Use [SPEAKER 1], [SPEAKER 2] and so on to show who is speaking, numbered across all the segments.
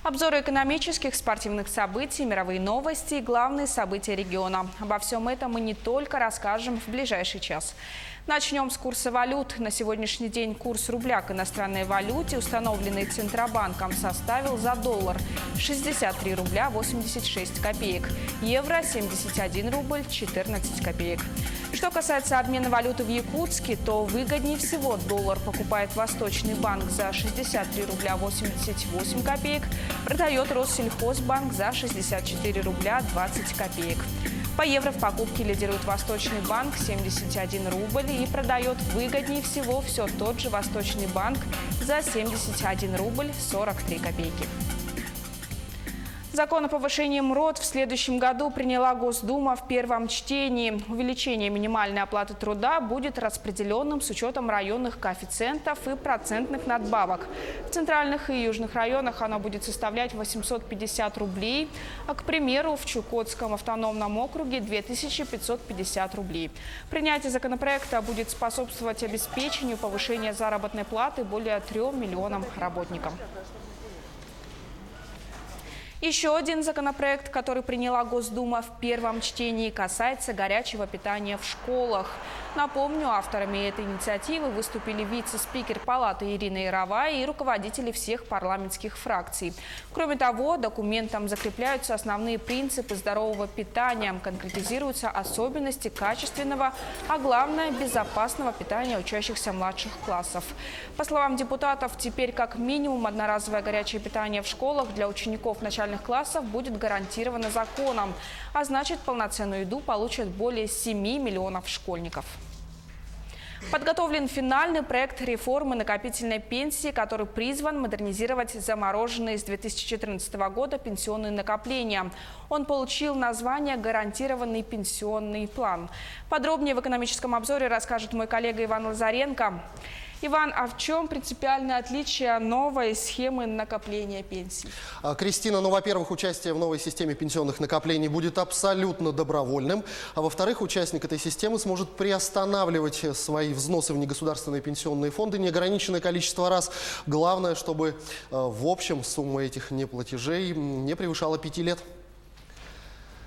[SPEAKER 1] Обзоры экономических, спортивных событий, мировые новости и главные события региона. Обо всем этом мы не только расскажем в ближайший час. Начнем с курса валют. На сегодняшний день курс рубля к иностранной валюте, установленный Центробанком, составил за доллар 63 рубля 86 копеек, евро 71 рубль 14 копеек. Что касается обмена валюты в Якутске, то выгоднее всего доллар покупает Восточный банк за 63 рубля 88 копеек, продает Россельхозбанк за 64 рубля 20 копеек. По евро в покупке лидирует Восточный банк 71 рубль и продает выгоднее всего все тот же Восточный банк за 71 рубль 43 копейки. Закон о повышении МРОТ в следующем году приняла Госдума в первом чтении. Увеличение минимальной оплаты труда будет распределенным с учетом районных коэффициентов и процентных надбавок. В центральных и южных районах оно будет составлять 850 рублей, а, к примеру, в Чукотском автономном округе 2550 рублей. Принятие законопроекта будет способствовать обеспечению повышения заработной платы более 3 миллионам работникам. Еще один законопроект, который приняла Госдума в первом чтении, касается горячего питания в школах. Напомню, авторами этой инициативы выступили вице-спикер Палаты Ирина Яровая и руководители всех парламентских фракций. Кроме того, документом закрепляются основные принципы здорового питания, конкретизируются особенности качественного, а главное – безопасного питания учащихся младших классов. По словам депутатов, теперь как минимум одноразовое горячее питание в школах для учеников начальных классов будет гарантировано законом, а значит, полноценную еду получат более 7 миллионов школьников. Подготовлен финальный проект реформы накопительной пенсии, который призван модернизировать замороженные с 2014 года пенсионные накопления. Он получил название «Гарантированный пенсионный план». Подробнее в экономическом обзоре расскажет мой коллега Иван Лазаренко. Иван, а в чем принципиальное отличие новой схемы накопления пенсий?
[SPEAKER 2] Кристина, во-первых, участие в новой системе пенсионных накоплений будет абсолютно добровольным. А во-вторых, участник этой системы сможет приостанавливать свои взносы в негосударственные пенсионные фонды неограниченное количество раз. Главное, чтобы в общем сумма этих неплатежей не превышала 5 лет.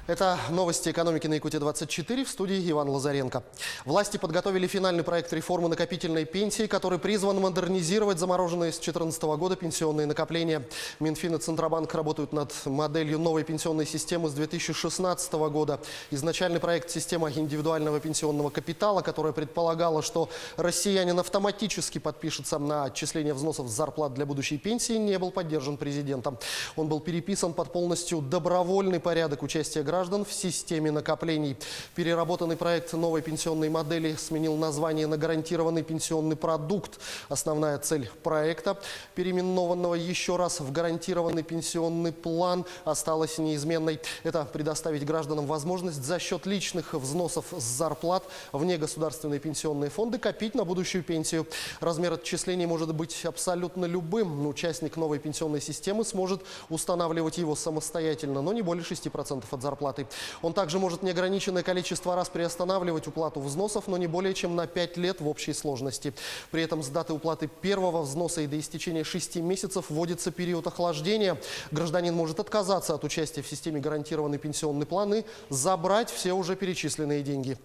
[SPEAKER 2] Это новости экономики на Якутия-24, в студии Иван Лазаренко. Власти подготовили финальный проект реформы накопительной пенсии, который призван модернизировать замороженные с 2014 года пенсионные накопления. Минфин и Центробанк работают над моделью новой пенсионной системы с 2016 года. Изначальный проект системы индивидуального пенсионного капитала, которая предполагала, что россиянин автоматически подпишется на отчисление взносов с зарплат для будущей пенсии, не был поддержан президентом. Он был переписан под полностью добровольный порядок участия граждан в системе накоплений. Переработанный проект новой пенсионной модели сменил название на гарантированный пенсионный продукт. Основная цель проекта, переименованного еще раз в гарантированный пенсионный план, осталась неизменной. Это предоставить гражданам возможность за счет личных взносов с зарплат в негосударственные пенсионные фонды копить на будущую пенсию. Размер отчислений может быть абсолютно любым. Участник новой пенсионной системы сможет устанавливать его самостоятельно, но не более 6% от зарплаты. Он также может неограниченное количество раз приостанавливать уплату взносов, но не более чем на 5 лет в общей сложности. При этом с даты уплаты первого взноса и до истечения 6 месяцев вводится период охлаждения. Гражданин может отказаться от участия в системе гарантированный пенсионный план и забрать все уже перечисленные деньги.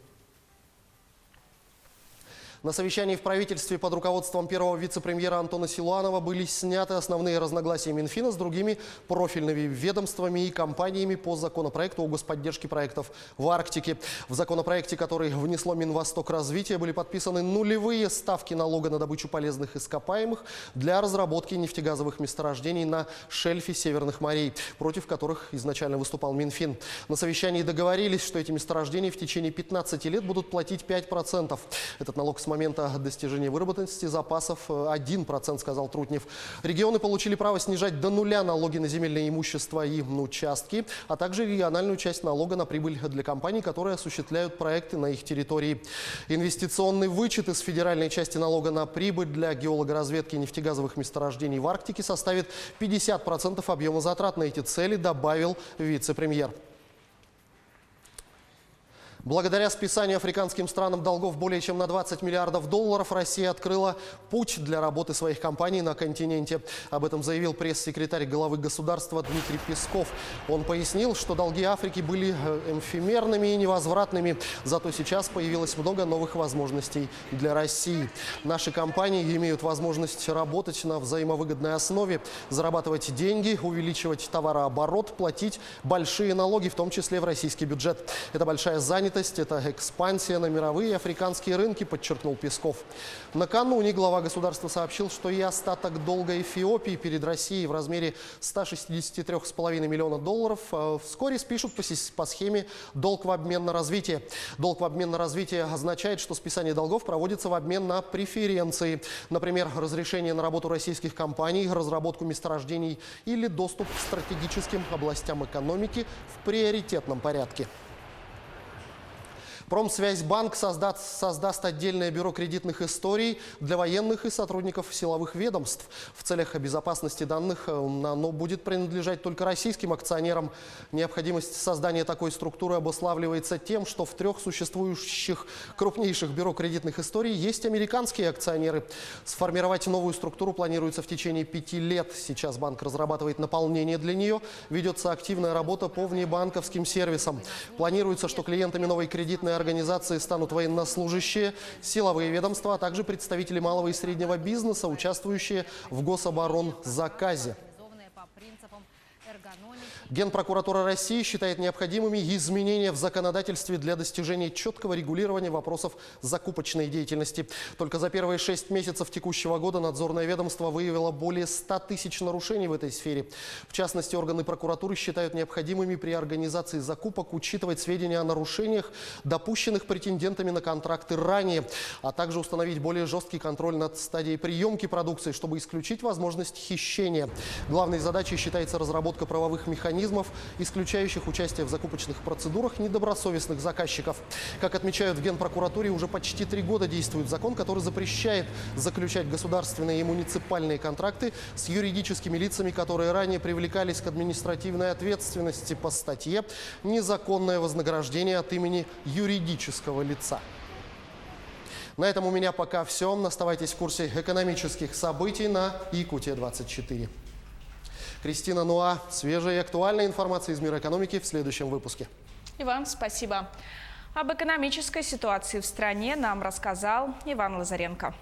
[SPEAKER 2] На совещании в правительстве под руководством первого вице-премьера Антона Силуанова были сняты основные разногласия Минфина с другими профильными ведомствами и компаниями по законопроекту о господдержке проектов в Арктике. В законопроекте, который внесло Минвостокразвитие, были подписаны нулевые ставки налога на добычу полезных ископаемых для разработки нефтегазовых месторождений на шельфе Северных морей, против которых изначально выступал Минфин. На совещании договорились, что эти месторождения в течение 15 лет будут платить 5%. Этот налог с момента достижения выработанности запасов 1%, сказал Трутнев. Регионы получили право снижать до нуля налоги на земельное имущество и участки, а также региональную часть налога на прибыль для компаний, которые осуществляют проекты на их территории. Инвестиционный вычет из федеральной части налога на прибыль для геологоразведки нефтегазовых месторождений в Арктике составит 50% объема затрат на эти цели, добавил вице-премьер. Благодаря списанию африканским странам долгов более чем на 20 миллиардов долларов Россия открыла путь для работы своих компаний на континенте. Об этом заявил пресс-секретарь главы государства Дмитрий Песков. Он пояснил, что долги Африки были эфемерными и невозвратными, зато сейчас появилось много новых возможностей для России. Наши компании имеют возможность работать на взаимовыгодной основе, зарабатывать деньги, увеличивать товарооборот, платить большие налоги, в том числе в российский бюджет. Это большая занятость. Это экспансия на мировые и африканские рынки, подчеркнул Песков. Накануне глава государства сообщил, что и остаток долга Эфиопии перед Россией в размере 163,5 миллиона долларов вскоре спишут по схеме «долг в обмен на развитие». Долг в обмен на развитие означает, что списание долгов проводится в обмен на преференции. Например, разрешение на работу российских компаний, разработку месторождений или доступ к стратегическим областям экономики в приоритетном порядке. Промсвязьбанк создаст отдельное бюро кредитных историй для военных и сотрудников силовых ведомств. В целях безопасности данных оно будет принадлежать только российским акционерам. Необходимость создания такой структуры обуславливается тем, что в 3 существующих крупнейших бюро кредитных историй есть американские акционеры. Сформировать новую структуру планируется в течение 5 лет. Сейчас банк разрабатывает наполнение для нее. Ведется активная работа по внебанковским сервисам. Планируется, что клиентами новой кредитной организации станут военнослужащие, силовые ведомства, а также представители малого и среднего бизнеса, участвующие в гособоронзаказе. Генпрокуратура России считает необходимыми изменения в законодательстве для достижения четкого регулирования вопросов закупочной деятельности. Только за первые 6 месяцев текущего года надзорное ведомство выявило более 100 тысяч нарушений в этой сфере. В частности, органы прокуратуры считают необходимыми при организации закупок учитывать сведения о нарушениях, допущенных претендентами на контракты ранее, а также установить более жесткий контроль над стадией приемки продукции, чтобы исключить возможность хищения. Главной задачей считается разработка правовых механизмов, исключающих участие в закупочных процедурах недобросовестных заказчиков. Как отмечают в Генпрокуратуре, уже почти 3 года действует закон, который запрещает заключать государственные и муниципальные контракты с юридическими лицами, которые ранее привлекались к административной ответственности по статье «Незаконное вознаграждение от имени юридического лица». На этом у меня пока все. Оставайтесь в курсе экономических событий на Якутия-24. Кристина Нуа. Свежая и актуальная информация из мира экономики в следующем выпуске.
[SPEAKER 1] Иван, спасибо. Об экономической ситуации в стране нам рассказал Иван Лазаренко.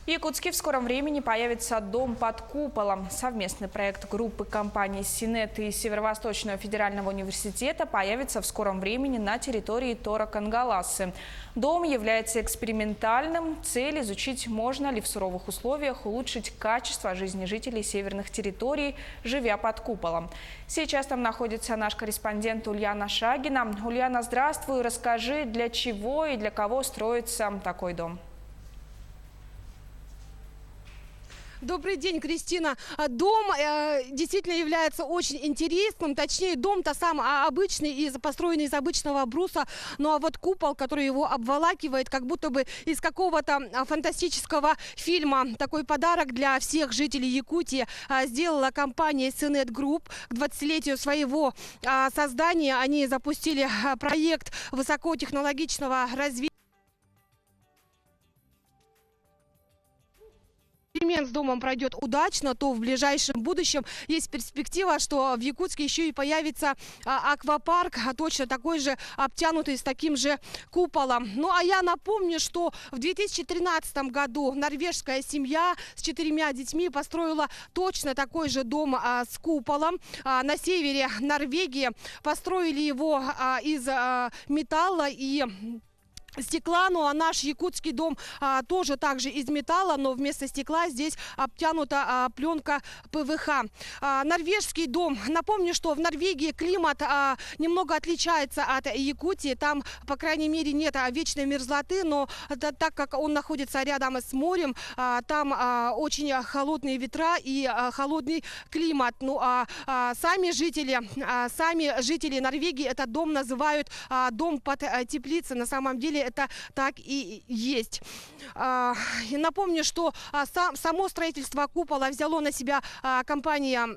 [SPEAKER 1] В Якутске в скором времени появится дом под куполом. Совместный проект группы компаний «Синет» и Северо-Восточного федерального университета появится в скором времени на территории Тора-Кангаласы. Дом является экспериментальным. Цель – изучить, можно ли в суровых условиях улучшить качество жизни жителей северных территорий, живя под куполом. Сейчас там находится наш корреспондент Ульяна Шагина. Ульяна, здравствуй. Расскажи, для чего и для кого строится такой дом?
[SPEAKER 3] Добрый день, Кристина. Дом действительно является очень интересным. Точнее, дом-то сам обычный, построенный из обычного бруса. Ну а вот купол, который его обволакивает, как будто бы из какого-то фантастического фильма. Такой подарок для всех жителей Якутии сделала компания «Синет Групп». К 20-летию своего создания они запустили проект высокотехнологичного развития. Эксперимент с домом пройдет удачно, то в ближайшем будущем есть перспектива, что в Якутске еще и появится аквапарк, точно такой же, обтянутый с таким же куполом. Ну а я напомню, что в 2013 году норвежская семья с 4 детьми построила точно такой же дом с куполом. На севере Норвегии построили его из металла и стекла. Ну а наш якутский дом тоже также из металла, но вместо стекла здесь обтянута пленка ПВХ. Норвежский дом. Напомню, что в Норвегии климат немного отличается от Якутии. Там, по крайней мере, нет вечной мерзлоты, но так как он находится рядом с морем, там очень холодные ветра и холодный климат. Ну а сами жители Норвегии этот дом называют дом под теплицей. На самом деле это так и есть. И напомню, что само строительство купола взяло на себя компания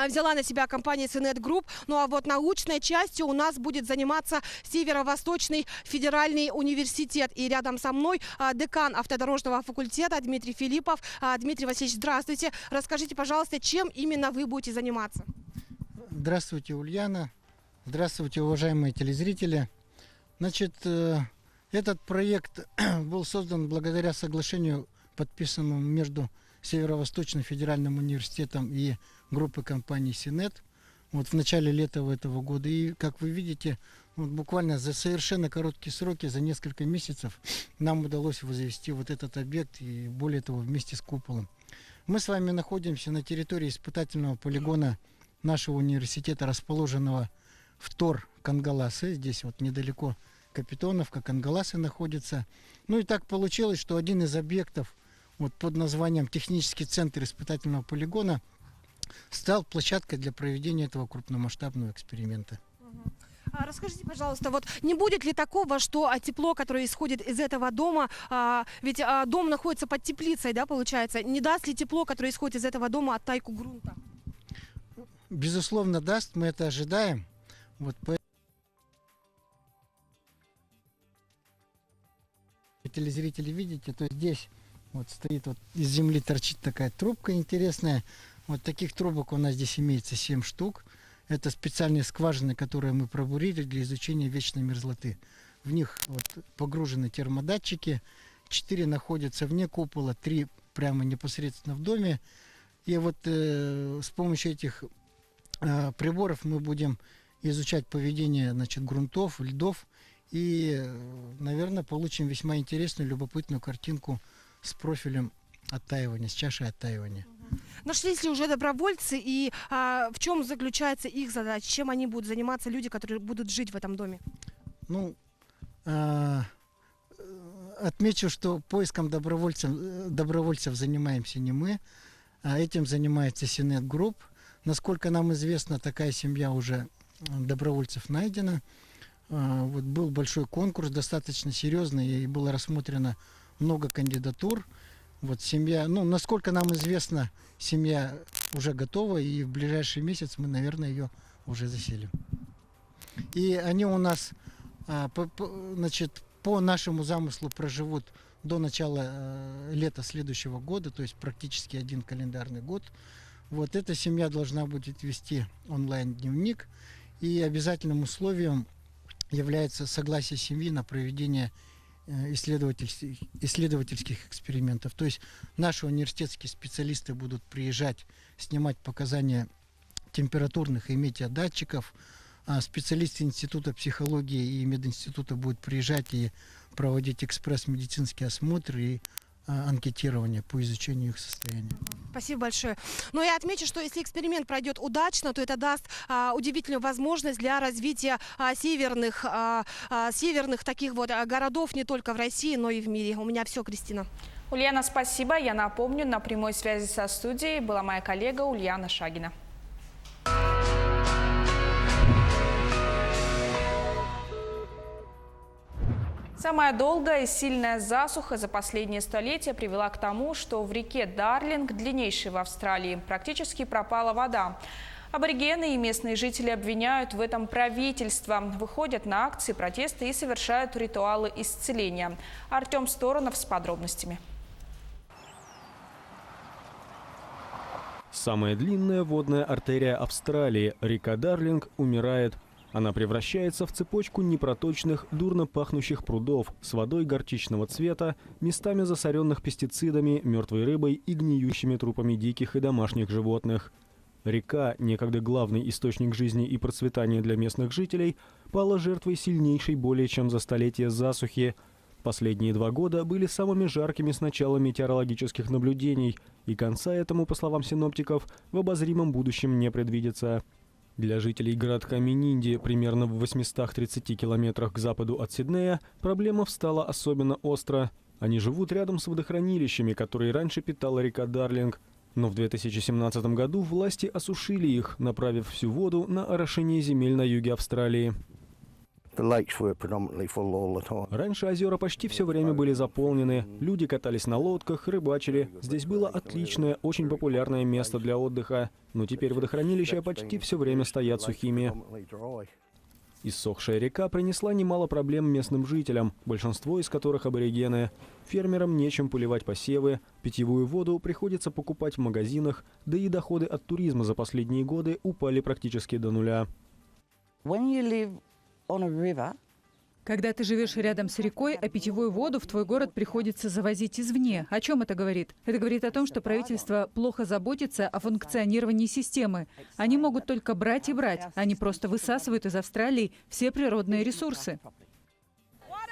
[SPEAKER 3] взяла на себя компания Синет Групп. Ну а вот научной частью у нас будет заниматься Северо-Восточный федеральный университет. И рядом со мной декан автодорожного факультета Дмитрий Филиппов. Дмитрий Васильевич, здравствуйте. Расскажите, пожалуйста, чем именно вы будете заниматься?
[SPEAKER 4] Здравствуйте, Ульяна. Здравствуйте, уважаемые телезрители. Значит, этот проект был создан благодаря соглашению, подписанному между Северо-Восточным федеральным университетом и группой компаний Синет вот в начале лета этого года. И, как вы видите, вот буквально за совершенно короткие сроки, за несколько месяцев, нам удалось возвести вот этот объект, и более того, вместе с куполом. Мы с вами находимся на территории испытательного полигона нашего университета, расположенного в Тор Кангаласы. Здесь вот недалеко Капитоновка, Кангаласы находится. Ну и так получилось, что один из объектов вот под названием Технический центр испытательного полигона стал площадкой для проведения этого крупномасштабного эксперимента.
[SPEAKER 3] Расскажите, пожалуйста, вот не будет ли такого, что тепло, которое исходит из этого дома, ведь дом находится под теплицей, да, получается, не даст ли тепло, которое исходит из этого дома, оттайку грунта?
[SPEAKER 4] Безусловно, даст, мы это ожидаем. Вот телезрители видите, то здесь вот стоит, вот из земли торчит такая трубка интересная. Вот таких трубок у нас здесь имеется 7 штук. Это специальные скважины, которые мы пробурили для изучения вечной мерзлоты. В них вот погружены термодатчики. 4 находятся вне купола, 3 прямо непосредственно в доме. И вот с помощью этих приборов мы будем изучать поведение, значит, грунтов, льдов. И, наверное, получим весьма интересную, любопытную картинку с профилем оттаивания, с чашей оттаивания.
[SPEAKER 3] Нашлись ли уже добровольцы и в чем заключается их задача? Чем они будут заниматься, люди, которые будут жить в этом доме?
[SPEAKER 4] Ну, отмечу, что поиском добровольцев занимаемся не мы, а этим занимается Синет Групп. Насколько нам известно, такая семья уже добровольцев найдена. Вот был большой конкурс, достаточно серьезный, и было рассмотрено много кандидатур. Вот семья, ну, насколько нам известно, семья уже готова, и в ближайший месяц мы, наверное, ее уже заселим. И они у нас, значит, по нашему замыслу проживут до начала лета следующего года, то есть практически 1 календарный год. Вот эта семья должна будет вести онлайн-дневник, и обязательным условием является согласие семьи на проведение исследовательских экспериментов. То есть наши университетские специалисты будут приезжать, снимать показания температурных и метеодатчиков, а специалисты Института психологии и мединститута будут приезжать и проводить экспресс-медицинские осмотры и анкетирование по изучению их состояния.
[SPEAKER 3] Спасибо большое. Но я отмечу, что если эксперимент пройдет удачно, то это даст удивительную возможность для развития северных таких вот городов не только в России, но и в мире. У меня все, Кристина.
[SPEAKER 1] Ульяна, спасибо. Я напомню, на прямой связи со студией была моя коллега Ульяна Шагина. Самая долгая и сильная засуха за последние столетия привела к тому, что в реке Дарлинг, длиннейшей в Австралии, практически пропала вода. Аборигены и местные жители обвиняют в этом правительство, выходят на акции протеста и совершают ритуалы исцеления. Артем Сторонов с подробностями.
[SPEAKER 5] Самая длинная водная артерия Австралии, река Дарлинг, умирает. Она превращается в цепочку непроточных, дурно пахнущих прудов с водой горчичного цвета, местами засоренных пестицидами, мертвой рыбой и гниющими трупами диких и домашних животных. Река, некогда главный источник жизни и процветания для местных жителей, пала жертвой сильнейшей более чем за столетие засухи. Последние 2 года были самыми жаркими с начала метеорологических наблюдений, и конца этому, по словам синоптиков, в обозримом будущем не предвидится. Для жителей городка Менинди, примерно в 830 километрах к западу от Сиднея, проблема встала особенно остро. Они живут рядом с водохранилищами, которые раньше питала река Дарлинг. Но в 2017 году власти осушили их, направив всю воду на орошение земель на юге Австралии. Раньше озера почти все время были заполнены. Люди катались на лодках, рыбачили. Здесь было отличное, очень популярное место для отдыха. Но теперь водохранилища почти все время стоят сухими. Иссохшая река принесла немало проблем местным жителям, большинство из которых аборигены. Фермерам нечем поливать посевы, питьевую воду приходится покупать в магазинах, да и доходы от туризма за последние годы упали практически до нуля.
[SPEAKER 6] Когда ты живешь рядом с рекой, а питьевую воду в твой город приходится завозить извне. О чем это говорит? Это говорит о том, что правительство плохо заботится о функционировании системы. Они могут только брать и брать. Они просто высасывают из Австралии все природные ресурсы.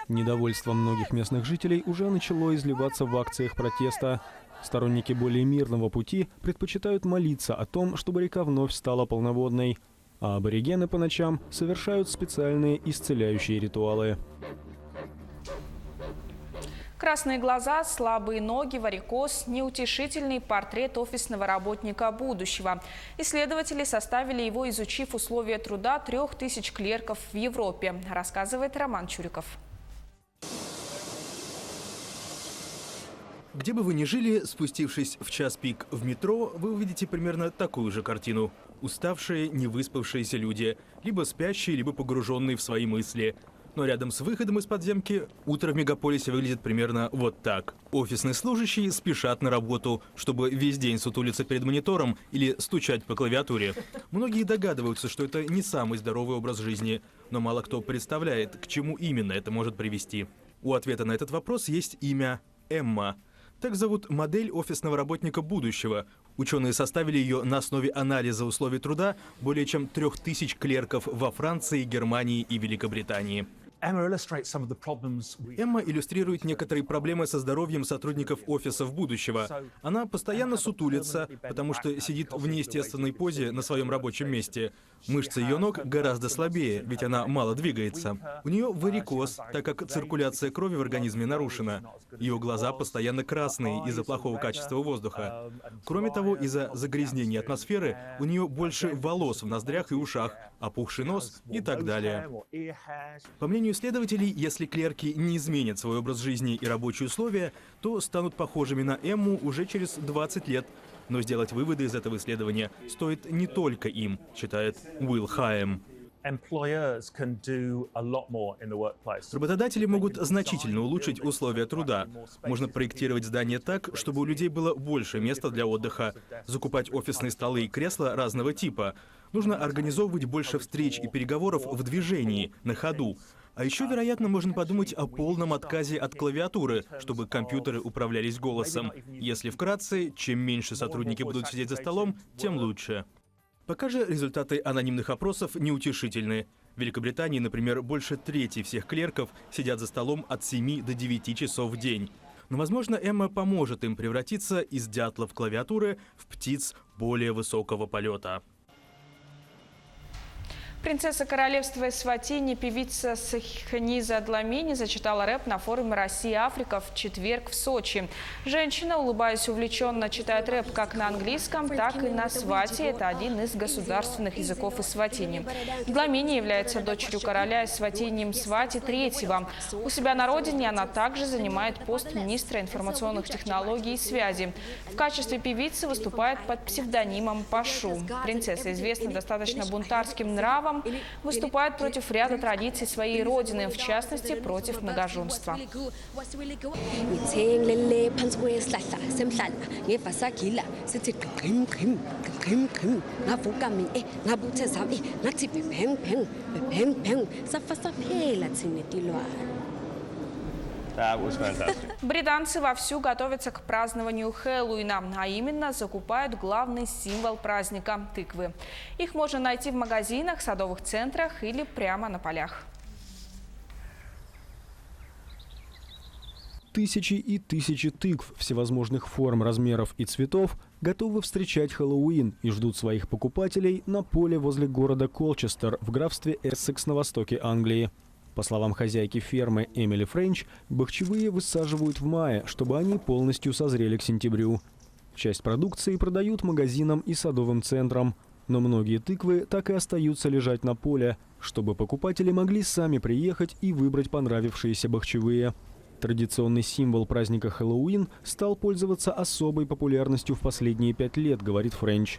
[SPEAKER 5] Недовольство многих местных жителей уже начало изливаться в акциях протеста. Сторонники более мирного пути предпочитают молиться о том, чтобы река вновь стала полноводной. А аборигены по ночам совершают специальные исцеляющие ритуалы.
[SPEAKER 1] Красные глаза, слабые ноги, варикоз – неутешительный портрет офисного работника будущего. Исследователи составили его, изучив условия труда 3000 клерков в Европе, рассказывает Роман Чуриков.
[SPEAKER 7] Где бы вы ни жили, спустившись в час пик в метро, вы увидите примерно такую же картину. Уставшие, невыспавшиеся люди, либо спящие, либо погруженные в свои мысли. Но рядом с выходом из подземки утро в мегаполисе выглядит примерно вот так. Офисные служащие спешат на работу, чтобы весь день сутулиться перед монитором или стучать по клавиатуре. Многие догадываются, что это не самый здоровый образ жизни, но мало кто представляет, к чему именно это может привести. У ответа на этот вопрос есть имя Эмма. Так зовут модель офисного работника будущего. Ученые составили ее на основе анализа условий труда более чем 3000 клерков во Франции, Германии и Великобритании. Эмма иллюстрирует некоторые проблемы со здоровьем сотрудников офисов будущего. Она постоянно сутулится, потому что сидит в неестественной позе на своем рабочем месте. Мышцы ее ног гораздо слабее, ведь она мало двигается. У нее варикоз, так как циркуляция крови в организме нарушена. Ее глаза постоянно красные из-за плохого качества воздуха. Кроме того, из-за загрязнения атмосферы у нее больше волос в ноздрях и ушах, опухший нос и так далее. По мнению исследователей, если клерки не изменят свой образ жизни и рабочие условия, то станут похожими на Эмму уже через 20 лет. Но сделать выводы из этого исследования стоит не только им, считает Уилл Хайем. Работодатели могут значительно улучшить условия труда. Можно проектировать здания так, чтобы у людей было больше места для отдыха, закупать офисные столы и кресла разного типа. Нужно организовывать больше встреч и переговоров в движении, на ходу. А еще, вероятно, можно подумать о полном отказе от клавиатуры, чтобы компьютеры управлялись голосом. Если вкратце, чем меньше сотрудники будут сидеть за столом, тем лучше. Пока же результаты анонимных опросов неутешительны. В Великобритании, например, больше трети всех клерков сидят за столом от 7 до 9 часов в день. Но, возможно, Эмма поможет им превратиться из дятлов клавиатуры в птиц более высокого полета.
[SPEAKER 1] Принцесса королевства Эсватини, певица Сахниза Дламини зачитала рэп на форуме «Россия-Африка» в четверг в Сочи. Женщина, улыбаясь, увлеченно читает рэп как на английском, так и на свати. Это один из государственных языков Эсватини. Дламини является дочерью короля Эсватини Мсвати III. У себя на родине она также занимает пост министра информационных технологий и связи. В качестве певицы выступает под псевдонимом Пашу. Принцесса известна достаточно бунтарским нравом, выступает против ряда традиций своей родины, в частности, против многоженства. Британцы вовсю готовятся к празднованию Хэллоуина, а именно закупают главный символ праздника – тыквы. Их можно найти в магазинах, садовых центрах или прямо на полях.
[SPEAKER 5] Тысячи и тысячи тыкв всевозможных форм, размеров и цветов готовы встречать Хэллоуин и ждут своих покупателей на поле возле города Колчестер в графстве Эссекс на востоке Англии. По словам хозяйки фермы Эмили Френч, бахчевые высаживают в мае, чтобы они полностью созрели к сентябрю. Часть продукции продают магазинам и садовым центрам. Но многие тыквы так и остаются лежать на поле, чтобы покупатели могли сами приехать и выбрать понравившиеся бахчевые. Традиционный символ праздника Хэллоуин стал пользоваться особой популярностью в последние 5 лет, говорит Френч.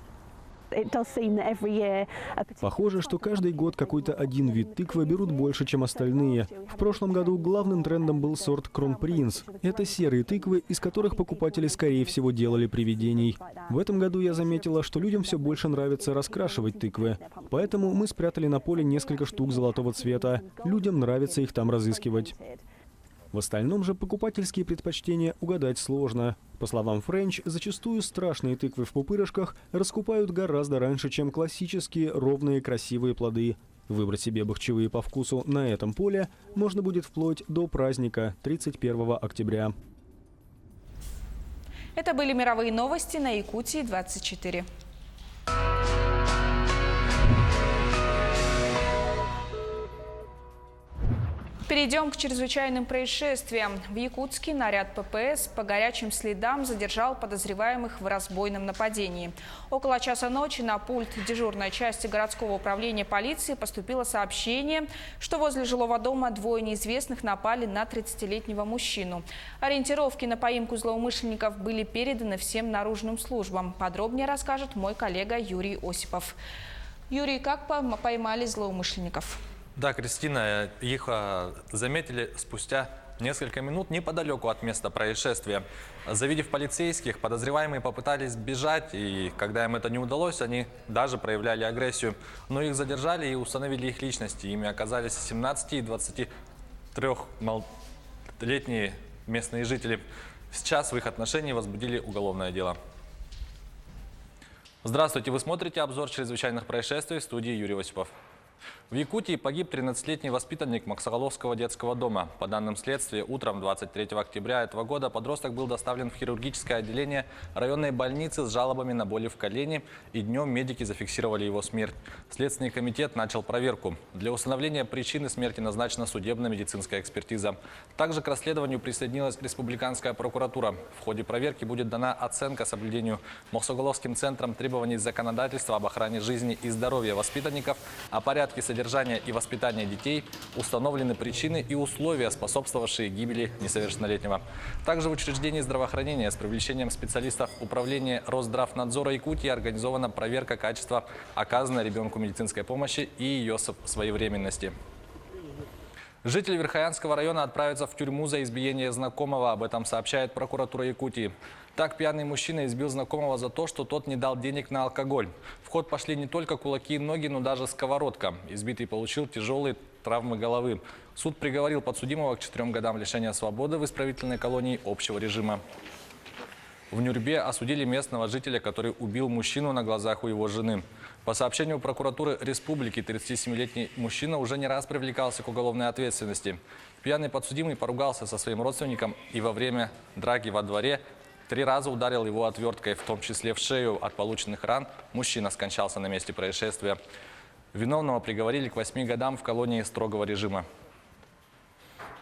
[SPEAKER 5] Похоже, что каждый год какой-то один вид тыквы берут больше, чем остальные. В прошлом году главным трендом был сорт Кронпринц. Это серые тыквы, из которых покупатели, скорее всего, делали привидений. В этом году я заметила, что людям все больше нравится раскрашивать тыквы. Поэтому мы спрятали на поле несколько штук золотого цвета. Людям нравится их там разыскивать. В остальном же покупательские предпочтения угадать сложно. По словам Френч, зачастую страшные тыквы в пупырышках раскупают гораздо раньше, чем классические ровные красивые плоды. Выбрать себе бахчевые по вкусу на этом поле можно будет вплоть до праздника 31 октября.
[SPEAKER 1] Это были мировые новости на Якутии 24. Перейдем к чрезвычайным происшествиям. В Якутске наряд ППС по горячим следам задержал подозреваемых в разбойном нападении. Около часа ночи на пульт дежурной части городского управления полиции поступило сообщение, что возле жилого дома двое неизвестных напали на 30-летнего мужчину. Ориентировки на поимку злоумышленников были переданы всем наружным службам. Подробнее расскажет мой коллега Юрий Осипов. Юрий, как поймали злоумышленников?
[SPEAKER 8] Да, Кристина, их заметили спустя несколько минут неподалеку от места происшествия. Завидев полицейских, подозреваемые попытались бежать, и когда им это не удалось, они даже проявляли агрессию. Но их задержали и установили их личности. Ими оказались 17 и 23-летние местные жители. Сейчас в их отношении возбудили уголовное дело. Здравствуйте, вы смотрите обзор чрезвычайных происшествий в студии Юрий Осипов. В Якутии погиб 13-летний воспитанник Максоголовского детского дома. По данным следствия, утром 23 октября этого года подросток был доставлен в хирургическое отделение районной больницы с жалобами на боли в колене, и днем медики зафиксировали его смерть. Следственный комитет начал проверку. Для установления причины смерти назначена судебно-медицинская экспертиза. Также к расследованию присоединилась республиканская прокуратура. В ходе проверки будет дана оценка соблюдению Максоголовским центром требований законодательства об охране жизни и здоровья воспитанников, о порядке содержания и воспитания детей, установлены причины и условия, способствовавшие гибели несовершеннолетнего. Также в учреждении здравоохранения с привлечением специалистов управления Росздравнадзора Якутии организована проверка качества оказанной ребенку медицинской помощи и ее своевременности. Жители Верхоянского района отправятся в тюрьму за избиение знакомого. Об этом сообщает прокуратура Якутии. Так, пьяный мужчина избил знакомого за то, что тот не дал денег на алкоголь. В ход пошли не только кулаки и ноги, но даже сковородка. Избитый получил тяжелые травмы головы. Суд приговорил подсудимого к 4 годам лишения свободы в исправительной колонии общего режима. В Нюрбе осудили местного жителя, который убил мужчину на глазах у его жены. По сообщению прокуратуры республики, 37-летний мужчина уже не раз привлекался к уголовной ответственности. Пьяный подсудимый поругался со своим родственником и во время драки во дворе 3 раза ударил его отверткой, в том числе в шею. От полученных ран мужчина скончался на месте происшествия. Виновного приговорили к 8 годам в колонии строгого режима.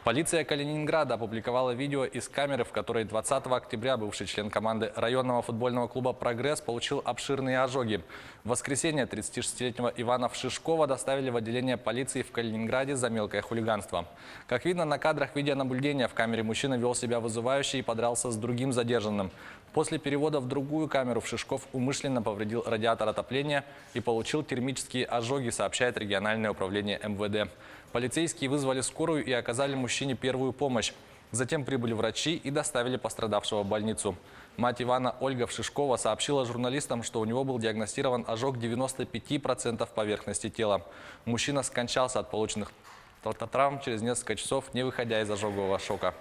[SPEAKER 8] Полиция Калининграда опубликовала видео из камеры, в которой 20 октября бывший член команды районного футбольного клуба «Прогресс» получил обширные ожоги. В воскресенье 36-летнего Ивана Шишкова доставили в отделение полиции в Калининграде за мелкое хулиганство. Как видно на кадрах видеонаблюдения, в камере мужчина вел себя вызывающе и подрался с другим задержанным. После перевода в другую камеру Шишков умышленно повредил радиатор отопления и получил термические ожоги, сообщает региональное управление МВД. Полицейские вызвали скорую и оказали мужчине первую помощь. Затем прибыли врачи и доставили пострадавшего в больницу. Мать Ивана Ольга Шишкова сообщила журналистам, что у него был диагностирован ожог 95% поверхности тела. Мужчина скончался от полученных травм через несколько часов, не выходя из ожогового шока.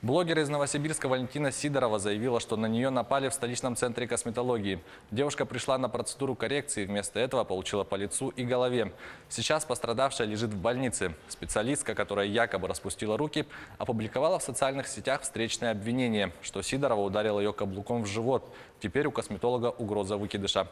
[SPEAKER 8] Блогер из Новосибирска Валентина Сидорова заявила, что на нее напали в столичном центре косметологии. Девушка пришла на процедуру коррекции, вместо этого получила по лицу и голове. Сейчас пострадавшая лежит в больнице. Специалистка, которая якобы распустила руки, опубликовала в социальных сетях встречное обвинение, что Сидорова ударила ее каблуком в живот. Теперь у косметолога угроза выкидыша.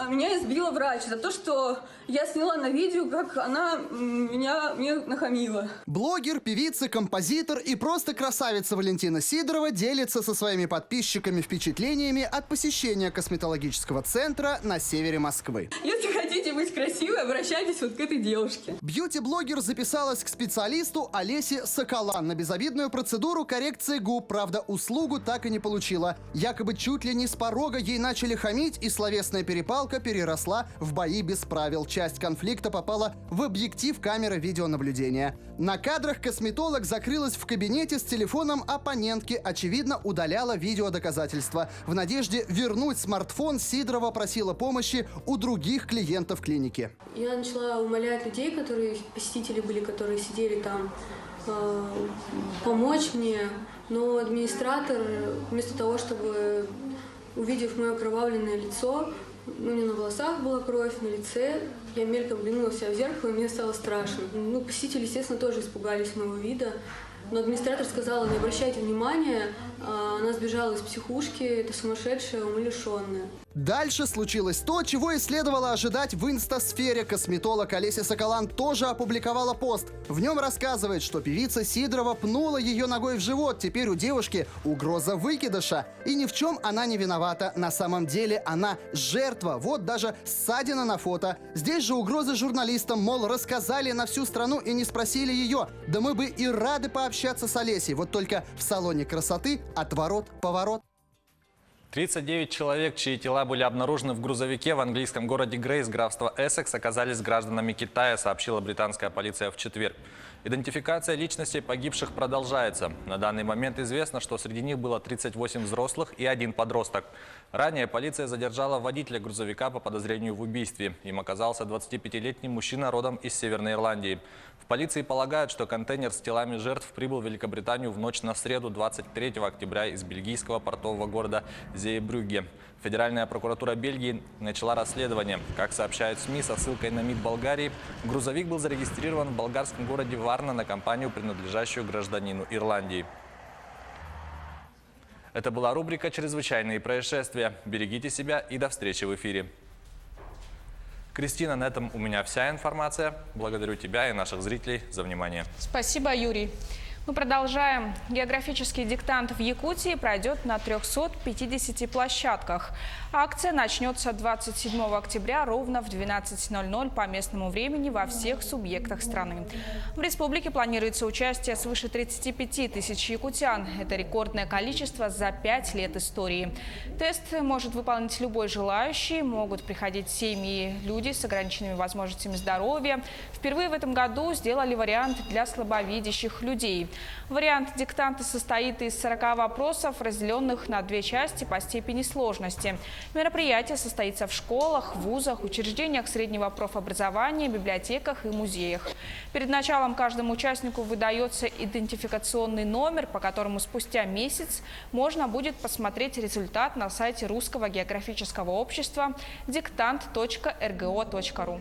[SPEAKER 9] меня избила врач за то, что я сняла на видео, как она мне нахамила.
[SPEAKER 10] Блогер, певица, композитор и просто красавица Валентина Сидорова делится со своими подписчиками впечатлениями от посещения косметологического центра на севере Москвы.
[SPEAKER 9] Если хотите быть красивой, обращайтесь вот к этой девушке.
[SPEAKER 10] Бьюти-блогер записалась к специалисту Олесе Соколан на безобидную процедуру коррекции губ. Правда, услугу так и не получила. Якобы чуть ли не с порога ей начали хамить, и словесная перепалка переросла в бои без правил. Часть конфликта попала в объектив камеры видеонаблюдения. На кадрах косметолог закрылась в кабинете с телефоном оппонентки. Очевидно, удаляла видеодоказательства. В надежде вернуть смартфон Сидорова просила помощи у других клиентов клиники.
[SPEAKER 9] Я начала умолять людей, посетители были, которые сидели там, помочь мне. Но администратор, вместо того, чтобы, увидев мое окровавленное лицо, у меня на волосах была кровь, на лице, я мельком глянула себя в зеркало, и мне стало страшно. Посетители, естественно, тоже испугались моего вида. Но администратор сказала: не обращайте внимания, она сбежала из психушки, это сумасшедшая, умалишенная.
[SPEAKER 10] Дальше случилось то, чего и следовало ожидать в инстасфере. Косметолог Олеся Соколан тоже опубликовала пост. В нем рассказывает, что певица Сидорова пнула ее ногой в живот. Теперь у девушки угроза выкидыша. И ни в чем она не виновата. На самом деле она жертва. Вот даже ссадина на фото. Здесь же угрозы журналистам, мол, рассказали на всю страну и не спросили ее. Да мы бы и рады пообщаться с Олесей. Вот только в салоне красоты отворот-поворот.
[SPEAKER 8] 39 человек, чьи тела были обнаружены в грузовике в английском городе Грейс, графства Эссекс, оказались гражданами Китая, сообщила британская полиция в четверг. Идентификация личностей погибших продолжается. На данный момент известно, что среди них было 38 взрослых и 1 подросток. Ранее полиция задержала водителя грузовика по подозрению в убийстве. Им оказался 25-летний мужчина родом из Северной Ирландии. В полиции полагают, что контейнер с телами жертв прибыл в Великобританию в ночь на среду 23 октября из бельгийского портового города Зеебрюгге. Федеральная прокуратура Бельгии начала расследование. Как сообщают СМИ со ссылкой на МИД Болгарии, грузовик был зарегистрирован в болгарском городе Варна на компанию, принадлежащую гражданину Ирландии. Это была рубрика «Чрезвычайные происшествия». Берегите себя и до встречи в эфире. Кристина, на этом у меня вся информация. Благодарю тебя и наших зрителей за внимание.
[SPEAKER 1] Спасибо, Юрий. Мы продолжаем. Географический диктант в Якутии пройдет на 350 площадках. Акция начнется 27 октября ровно в 12:00 по местному времени во всех субъектах страны. В республике планируется участие свыше 35 тысяч якутян. Это рекордное количество за 5 лет истории. Тест может выполнить любой желающий. Могут приходить семьи, люди с ограниченными возможностями здоровья. Впервые в этом году сделали вариант для слабовидящих людей. Вариант диктанта состоит из 40 вопросов, разделенных на 2 части по степени сложности. Мероприятие состоится в школах, вузах, учреждениях среднего профобразования, библиотеках и музеях. Перед началом каждому участнику выдается идентификационный номер, по которому спустя месяц можно будет посмотреть результат на сайте Русского географического общества диктант.рго.ру.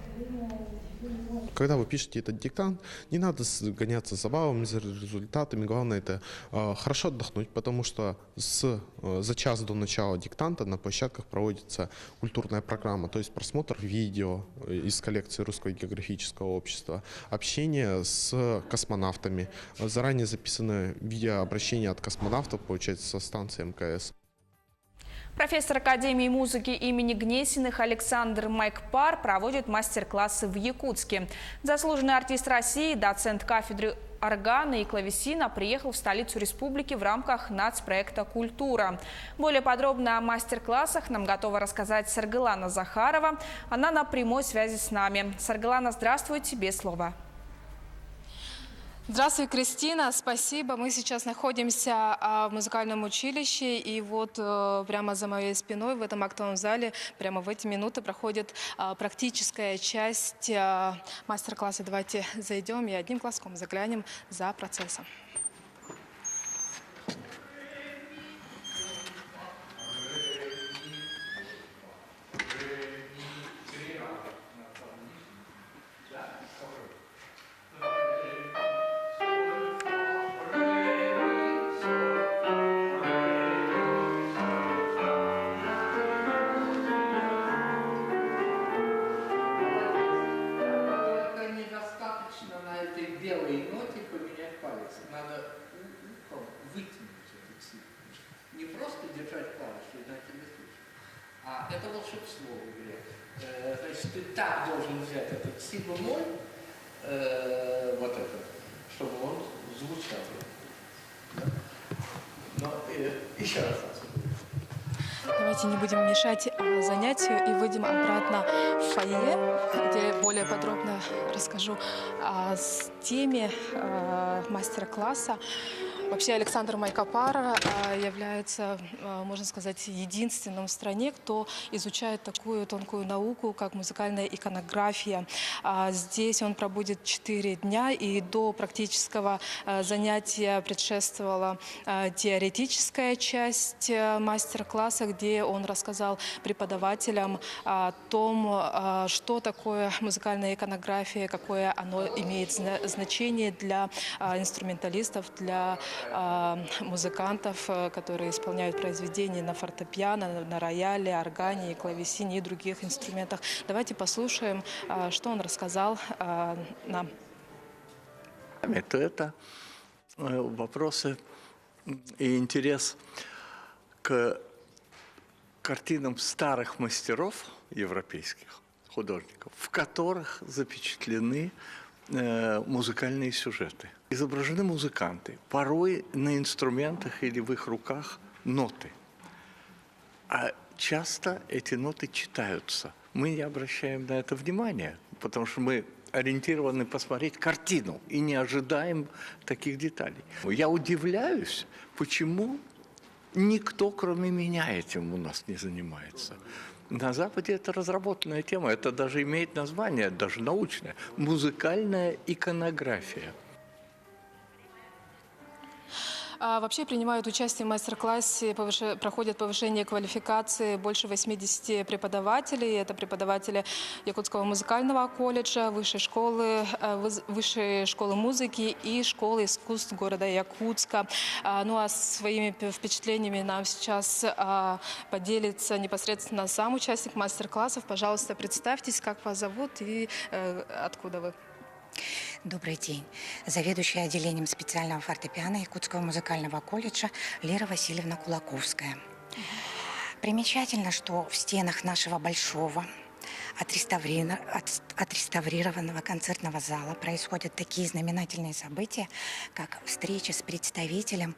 [SPEAKER 11] Когда вы пишете этот диктант, не надо гоняться за баллами, за результатами. Главное это хорошо отдохнуть, потому что за час до начала диктанта на площадках проводится культурная программа, то есть просмотр видео из коллекции Русского географического общества, общение с космонавтами, заранее записанное видеообращение от космонавтов, получается, со станции МКС.
[SPEAKER 1] Профессор Академии музыки имени Гнесиных Александр Майкпар проводит мастер-классы в Якутске. Заслуженный артист России, доцент кафедры органа и клавесина приехал в столицу республики в рамках нацпроекта «Культура». Более подробно о мастер-классах нам готова рассказать Саргылана Захарова. Она на прямой связи с нами. Саргылана, здравствуй, тебе слово.
[SPEAKER 12] Здравствуй, Кристина, спасибо. Мы сейчас находимся в музыкальном училище, и вот прямо за моей спиной в этом актовом зале прямо в эти минуты проходит практическая часть мастер-класса. Давайте зайдем и одним глазком заглянем за процессом.
[SPEAKER 13] А это волшебство в игре. Значит, ты так должен взять этот си бемоль, вот этот, чтобы он звучал. Да? Но еще раз.
[SPEAKER 12] Давайте не будем мешать занятию и выйдем обратно в фойе, где я более подробно расскажу о теме мастер-класса. Вообще Александр Майкопара является, можно сказать, единственным в стране, кто изучает такую тонкую науку, как музыкальная иконография. Здесь он пробудет 4 дня, и до практического занятия предшествовала теоретическая часть мастер-класса, где он рассказал преподавателям о том, что такое музыкальная иконография, какое оно имеет значение для инструменталистов, для музыкантов, которые исполняют произведения на фортепиано, на рояле, органе, клавесине и других инструментах. Давайте послушаем, что он рассказал нам.
[SPEAKER 14] Это вопросы и интерес к картинам старых мастеров европейских художников, в которых запечатлены музыкальные сюжеты. Изображены музыканты, порой на инструментах или в их руках ноты. А часто эти ноты читаются. Мы не обращаем на это внимания, потому что мы ориентированы посмотреть картину и не ожидаем таких деталей. Я удивляюсь, почему никто, кроме меня, этим у нас не занимается. На Западе это разработанная тема, это даже имеет название, даже научное – музыкальная иконография.
[SPEAKER 12] Вообще принимают участие в мастер-классе, проходят повышение квалификации больше 80 преподавателей. Это преподаватели Якутского музыкального колледжа, высшей школы музыки и школы искусств города Якутска. Ну а своими впечатлениями нам сейчас поделится непосредственно сам участник мастер-классов. Пожалуйста, представьтесь, как вас зовут и откуда вы.
[SPEAKER 15] Добрый день. Заведующая отделением специального фортепиано Якутского музыкального колледжа Лера Васильевна Кулаковская. Примечательно, что в стенах нашего большого отреставрированного концертного зала происходят такие знаменательные события, как встреча с представителем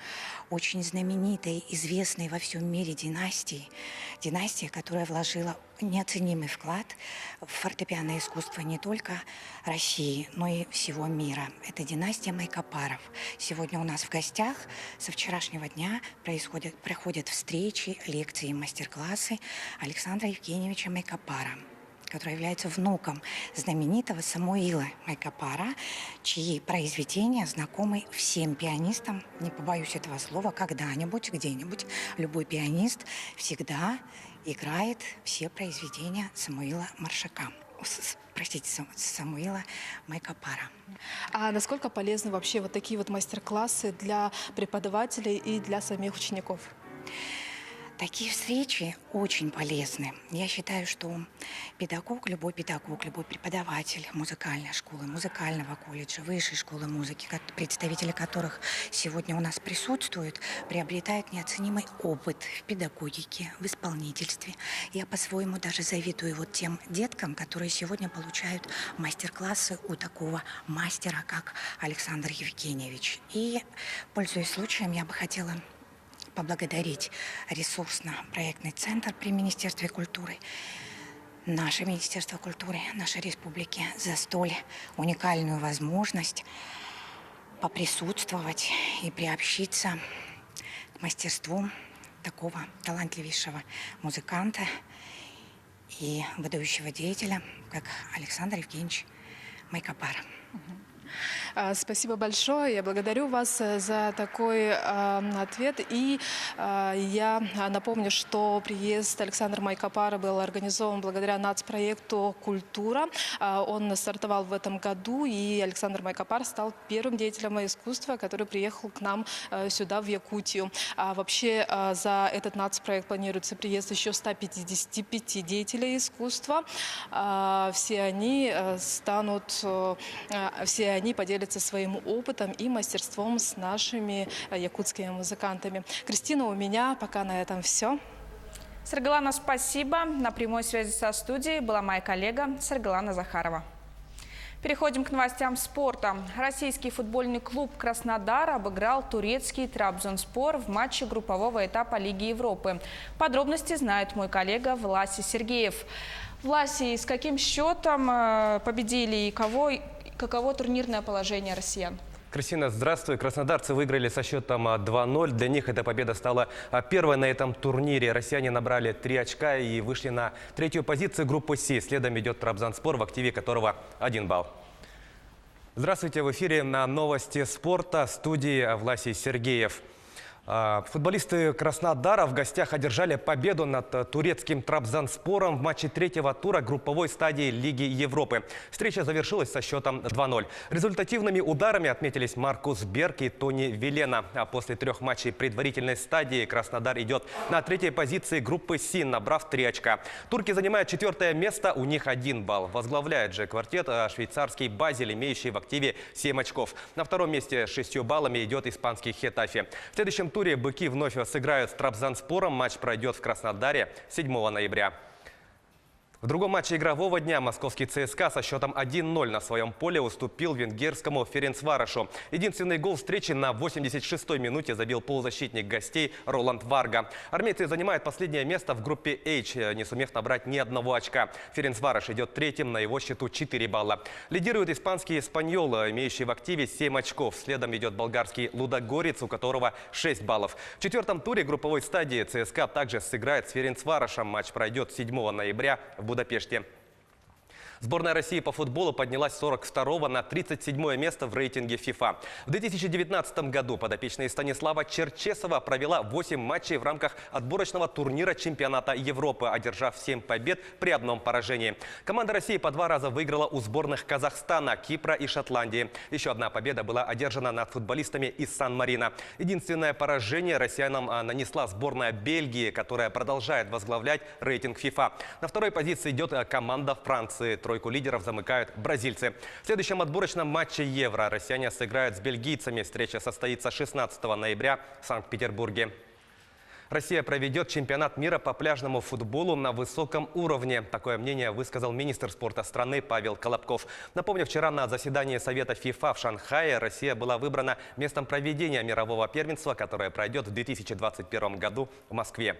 [SPEAKER 15] очень знаменитой, известной во всем мире династии, которая вложила неоценимый вклад в фортепианное искусство не только России, но и всего мира. Это династия Майкопаров. Сегодня у нас в гостях со вчерашнего дня проходят встречи, лекции и мастер-классы Александра Евгеньевича Майкопара, который является внуком знаменитого Самуила Майкопара, чьи произведения знакомы всем пианистам, не побоюсь этого слова, когда-нибудь, где-нибудь. Любой пианист всегда играет все произведения Самуила Самуила Майкопара.
[SPEAKER 12] А насколько полезны вообще вот такие вот мастер-классы для преподавателей и для самих учеников?
[SPEAKER 15] Такие встречи очень полезны. Я считаю, что любой преподаватель музыкальной школы, музыкального колледжа, высшей школы музыки, представители которых сегодня у нас присутствуют, приобретают неоценимый опыт в педагогике, в исполнительстве. Я по-своему даже завидую вот тем деткам, которые сегодня получают мастер-классы у такого мастера, как Александр Евгеньевич. И, пользуясь случаем, я бы хотела поблагодарить ресурсно-проектный центр при Министерстве культуры, наше Министерство культуры нашей республики за столь уникальную возможность поприсутствовать и приобщиться к мастерству такого талантливейшего музыканта и выдающего деятеля, как Александр Евгеньевич Майкопар.
[SPEAKER 12] Спасибо большое. Я благодарю вас за такой ответ. И я напомню, что приезд Александра Майкопара был организован благодаря нацпроекту «Культура». Он стартовал в этом году, и Александр Майкопар стал первым деятелем искусства, который приехал к нам сюда, в Якутию. Вообще за этот нацпроект планируется приезд еще 155 деятелей искусства. Все они поделятся своим опытом и мастерством с нашими якутскими музыкантами. Кристина, у меня пока на этом все.
[SPEAKER 1] Саргалана, спасибо. На прямой связи со студией была моя коллега Саргалана Захарова. Переходим к новостям спорта. Российский футбольный клуб «Краснодар» обыграл турецкий Трабзонспор в матче группового этапа Лиги Европы. Подробности знает мой коллега Власий Сергеев. Власий, с каким счетом победили и каково турнирное положение россиян?
[SPEAKER 16] Кристина, здравствуй. Краснодарцы выиграли со счетом 2-0. Для них эта победа стала первой на этом турнире. Россияне набрали 3 очка и вышли на 3-ю позицию группы С. Следом идет Трабзонспор, в активе которого 1 балл. Здравствуйте. В эфире на новости спорта, студии Власий Сергеев. Футболисты Краснодара в гостях одержали победу над турецким Трабзонспором в матче 3-го тура групповой стадии Лиги Европы. Встреча завершилась со счетом 2-0. Результативными ударами отметились Маркус Берг и Тони Вилена. А после 3 матчей предварительной стадии Краснодар идет на 3-й позиции группы С, набрав 3 очка. Турки занимают 4-е место, у них 1 балл. Возглавляет же квартет швейцарский Базель, имеющий в активе 7 очков. На 2-м месте с 6 баллами идет испанский Хетафе. В следующем туре быки вновь сыграют с Трабзонспором. Матч пройдет в Краснодаре 7 ноября. В другом матче игрового дня московский ЦСКА со счетом 1-0 на своем поле уступил венгерскому Ференцварошу. Единственный гол встречи на 86-й минуте забил полузащитник гостей Роланд Варга. Армейцы занимают последнее место в группе H, не сумев набрать ни одного очка. Ференцварош идет 3-м, на его счету 4 балла. Лидирует испанский Эспаньол, имеющий в активе 7 очков. Следом идет болгарский Лудогорец, у которого 6 баллов. В 4-м туре групповой стадии ЦСКА также сыграет с Ференцварошем. Матч пройдет 7 ноября в Будапеште. Сборная России по футболу поднялась с 42-го на 37-е место в рейтинге ФИФА. В 2019 году подопечная Станислава Черчесова провела 8 матчей в рамках отборочного турнира чемпионата Европы, одержав 7 побед при 1 поражении. Команда России по 2 раза выиграла у сборных Казахстана, Кипра и Шотландии. Еще одна победа была одержана над футболистами из Сан-Марино. Единственное поражение россиянам нанесла сборная Бельгии, которая продолжает возглавлять рейтинг ФИФА. На 2-й позиции идет команда Франции. Тройку лидеров замыкают бразильцы. В следующем отборочном матче Евро россияне сыграют с бельгийцами. Встреча состоится 16 ноября в Санкт-Петербурге. Россия проведет чемпионат мира по пляжному футболу на высоком уровне. Такое мнение высказал министр спорта страны Павел Колобков. Напомню, вчера на заседании Совета ФИФА в Шанхае Россия была выбрана местом проведения мирового первенства, которое пройдет в 2021 году в Москве.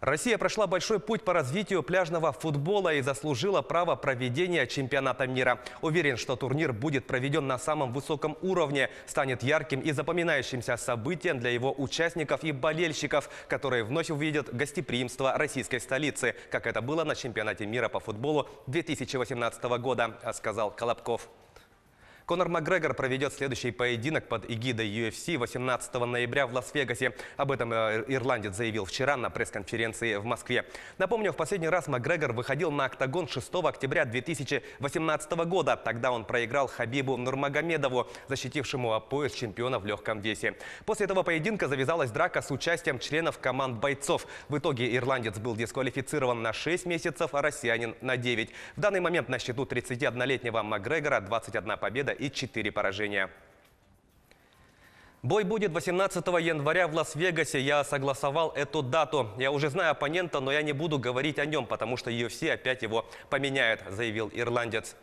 [SPEAKER 16] Россия прошла большой путь по развитию пляжного футбола и заслужила право проведения чемпионата мира. Уверен, что турнир будет проведен на самом высоком уровне, станет ярким и запоминающимся событием для его участников и болельщиков, которые вновь увидят гостеприимство российской столицы, как это было на чемпионате мира по футболу 2018 года, сказал Колобков. Конор Макгрегор проведет следующий поединок под эгидой UFC 18 ноября в Лас-Вегасе. Об этом ирландец заявил вчера на пресс-конференции в Москве. Напомню, в последний раз Макгрегор выходил на октагон 6 октября 2018 года. Тогда он проиграл Хабибу Нурмагомедову, защитившему пояс чемпиона в легком весе. После этого поединка завязалась драка с участием членов команд бойцов. В итоге ирландец был дисквалифицирован на 6 месяцев, а россиянин на 9. В данный момент на счету 31-летнего Макгрегора 21 победа и 4 поражения. Бой будет 18 января в Лас-Вегасе. Я согласовал эту дату. Я уже знаю оппонента, но я не буду говорить о нем, потому что UFC опять его поменяет, заявил ирландец.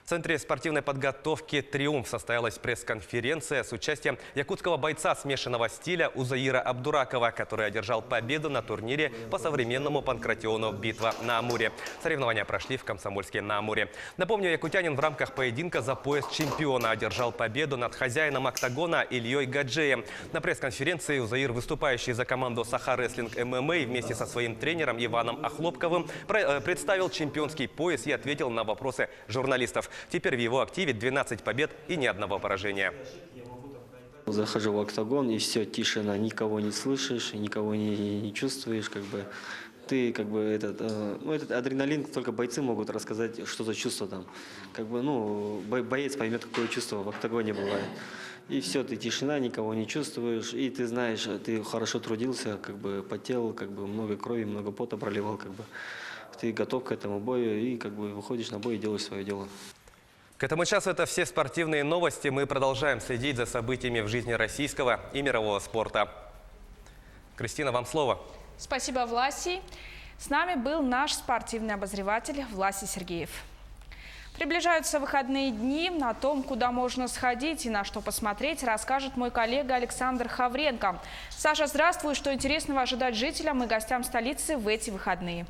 [SPEAKER 16] В Центре спортивной подготовки «Триумф» состоялась пресс-конференция с участием якутского бойца смешанного стиля Узаира Абдуракова, который одержал победу на турнире по современному панкратиону «Битва на Амуре». Соревнования прошли в Комсомольске на Амуре. Напомню, якутянин в рамках поединка за пояс чемпиона одержал победу над хозяином октагона Ильей Гаджеем. На пресс-конференции Узаир, выступающий за команду «Саха Рестлинг ММА», вместе со своим тренером Иваном Охлопковым представил чемпионский пояс и ответил на вопросы журналистов. Теперь в его активе 12 побед и ни одного поражения.
[SPEAKER 17] Захожу в октагон, и все, тишина, никого не слышишь, никого не чувствуешь, ты этот адреналин только бойцы могут рассказать, что за чувство там. Боец поймет, какое чувство в октагоне бывает. И все, ты тишина, никого не чувствуешь, и ты знаешь, ты хорошо трудился, потел, много крови, много пота проливал, ты готов к этому бою и выходишь на бой и делаешь свое дело.
[SPEAKER 16] К этому часу это все спортивные новости. Мы продолжаем следить за событиями в жизни российского и мирового спорта. Кристина, вам слово.
[SPEAKER 1] Спасибо, Власий. С нами был наш спортивный обозреватель Власий Сергеев. Приближаются выходные дни. О том, куда можно сходить и на что посмотреть, расскажет мой коллега Александр Хавренко. Саша, здравствуй. Что интересного ожидать жителям и гостям столицы в эти выходные?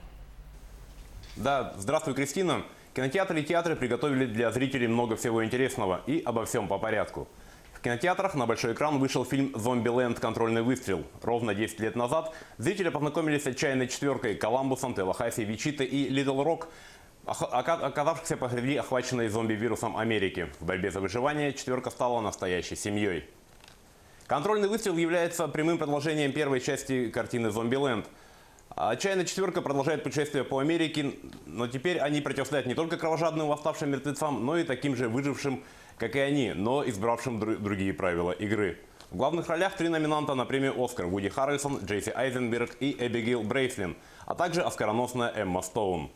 [SPEAKER 18] Да, здравствуй, Кристина. Кинотеатры и театры приготовили для зрителей много всего интересного, и обо всем по порядку. В кинотеатрах на большой экран вышел фильм «Зомбиленд. Контрольный выстрел». Ровно 10 лет назад зрители познакомились с «Отчаянной четверкой», Коламбусом, Телохаси, Вичитой и Литл Рок, оказавшихся посреди охваченной зомби-вирусом Америки. В борьбе за выживание четверка стала настоящей семьей. «Контрольный выстрел» является прямым продолжением первой части картины «Зомбиленд». «Отчаянная четверка» продолжает путешествие по Америке, но теперь они противостоят не только кровожадным восставшим мертвецам, но и таким же выжившим, как и они, но избравшим другие правила игры. В главных ролях 3 номинанта на премию «Оскар» – Вуди Харрельсон, Джесси Айзенберг и Эбигейл Брейслин, а также оскароносная Эмма Стоун.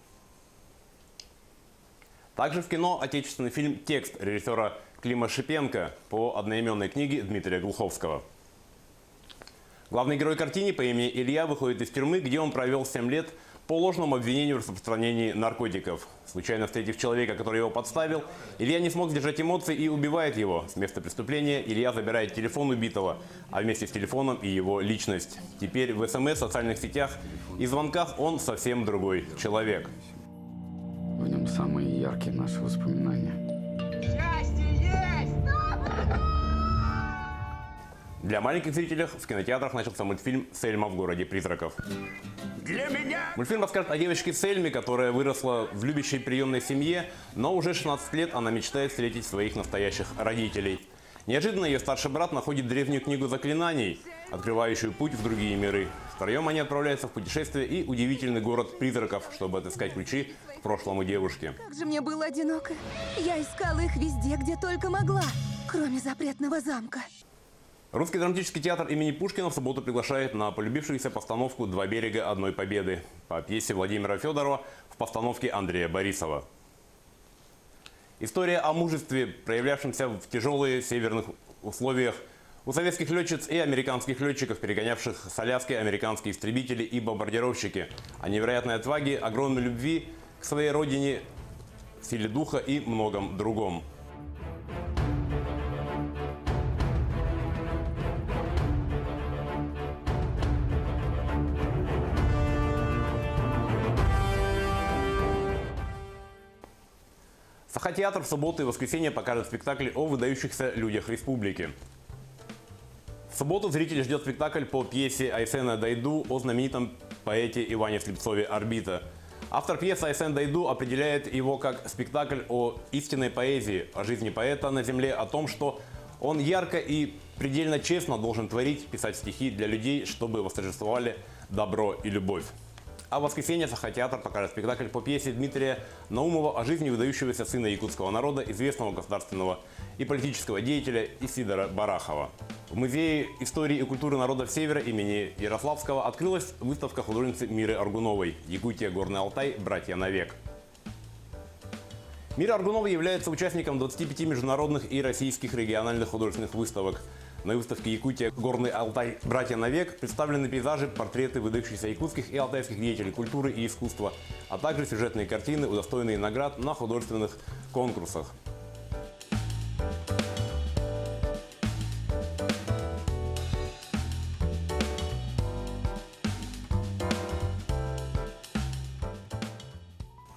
[SPEAKER 18] Также в кино отечественный фильм «Текст» режиссера Клима Шипенко по одноименной книге Дмитрия Глуховского. Главный герой картины по имени Илья выходит из тюрьмы, где он провел 7 лет по ложному обвинению в распространении наркотиков. Случайно встретив человека, который его подставил, Илья не смог сдержать эмоций и убивает его. С места преступления Илья забирает телефон убитого, а вместе с телефоном и его личность. Теперь в СМС, социальных сетях и звонках он совсем другой человек.
[SPEAKER 19] В нем самые яркие наши воспоминания.
[SPEAKER 18] Для маленьких зрителей в кинотеатрах начался мультфильм «Сельма в городе призраков».
[SPEAKER 19] Для меня!
[SPEAKER 18] Мультфильм расскажет о девочке Сельме, которая выросла в любящей приемной семье, но уже 16 лет она мечтает встретить своих настоящих родителей. Неожиданно ее старший брат находит древнюю книгу заклинаний, открывающую путь в другие миры. Втроем они отправляются в путешествие и удивительный город призраков, чтобы отыскать ключи к прошлому девушки.
[SPEAKER 20] Как же мне было одиноко. Я искала их везде, где только могла, кроме запретного замка.
[SPEAKER 18] Русский драматический театр имени Пушкина в субботу приглашает на полюбившуюся постановку «Два берега одной победы» по пьесе Владимира Федорова в постановке Андрея Борисова. История о мужестве, проявлявшемся в тяжелых северных условиях у советских летчиц и американских летчиков, перегонявших с Аляски американские истребители и бомбардировщики, о невероятной отваге, огромной любви к своей родине, силе духа и многом другом. Саха-театр в субботу и воскресенье покажет спектакль о выдающихся людях республики. В субботу зрителей ждет спектакль по пьесе Айсена Дайду о знаменитом поэте Иване Слепцове «Орбита». Автор пьесы Айсен Дайду определяет его как спектакль о истинной поэзии, о жизни поэта на земле, о том, что он ярко и предельно честно должен творить, писать стихи для людей, чтобы восторжествовали добро и любовь. А в воскресенье Саха-театр покажет спектакль по пьесе Дмитрия Наумова о жизни выдающегося сына якутского народа, известного государственного и политического деятеля Исидора Барахова. В Музее истории и культуры народов Севера имени Ярославского открылась выставка художницы Миры Аргуновой «Якутия, Горный Алтай. Братья навек». Мира Аргунова является участником 25 международных и российских региональных художественных выставок. На выставке «Якутия, Горный Алтай. Братья навек» представлены пейзажи, портреты выдающихся якутских и алтайских деятелей культуры и искусства, а также сюжетные картины, удостоенные наград на художественных конкурсах.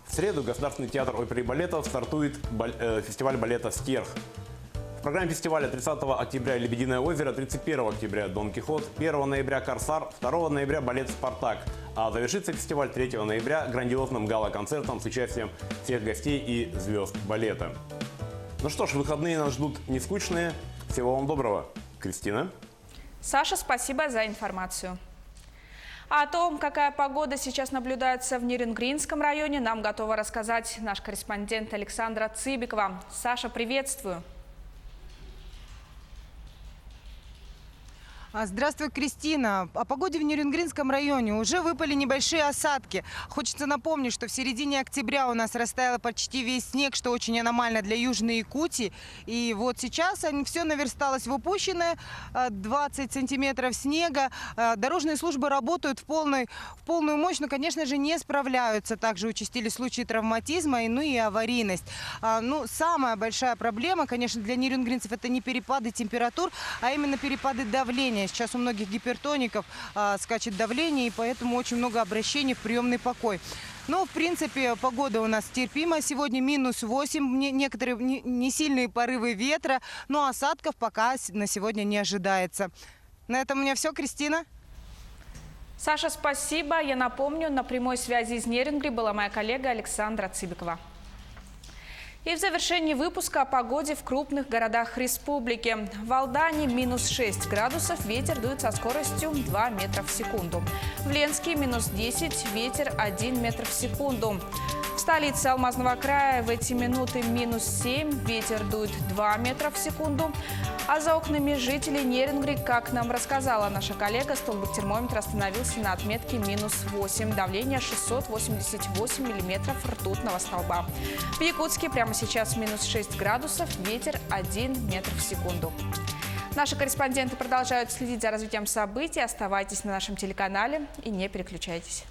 [SPEAKER 18] В среду Государственный театр оперы и балета стартует фестиваль балета «Стерх». В программе фестиваля 30 октября «Лебединое озеро», 31 октября «Дон Кихот», 1 ноября «Корсар», 2 ноября балет «Спартак», а завершится фестиваль 3 ноября грандиозным гала-концертом с участием всех гостей и звезд балета. Ну что ж, выходные нас ждут не скучные. Всего вам доброго. Кристина.
[SPEAKER 1] Саша, спасибо за информацию. А о том, какая погода сейчас наблюдается в Нерюнгринском районе, нам готова рассказать наш корреспондент Александра Цыбикова. Саша, приветствую.
[SPEAKER 21] Здравствуй, Кристина. О погоде в Нерюнгринском районе. Уже выпали небольшие осадки. Хочется напомнить, что в середине октября у нас растаял почти весь снег, что очень аномально для Южной Якутии. И вот сейчас все наверсталось в упущенное. 20 сантиметров снега. Дорожные службы работают в полную мощь, но, конечно же, не справляются. Также участились случаи травматизма и аварийность. Самая большая проблема, конечно, для нерюнгринцев — это не перепады температур, а именно перепады давления. Сейчас у многих гипертоников скачет давление, и поэтому очень много обращений в приемный покой. Но, в принципе, погода у нас терпимая. Сегодня -8, некоторые не сильные порывы ветра, но осадков пока на сегодня не ожидается. На этом у меня все, Кристина.
[SPEAKER 1] Саша, спасибо. Я напомню, на прямой связи из Нерюнгри была моя коллега Александра Цыбикова. И в завершении выпуска о погоде в крупных городах республики. В Алдане -6 градусов, ветер дует со скоростью 2 метра в секунду. В Ленске -10, ветер 1 метр в секунду. В столице Алмазного края в эти минуты -7, ветер дует 2 метра в секунду. А за окнами жителей Нерюнгри, как нам рассказала наша коллега, столбик термометра остановился на отметке -8. Давление 688 миллиметров ртутного столба. В Якутске прямо сейчас -6 градусов, ветер 1 метр в секунду. Наши корреспонденты продолжают следить за развитием событий. Оставайтесь на нашем телеканале и не переключайтесь.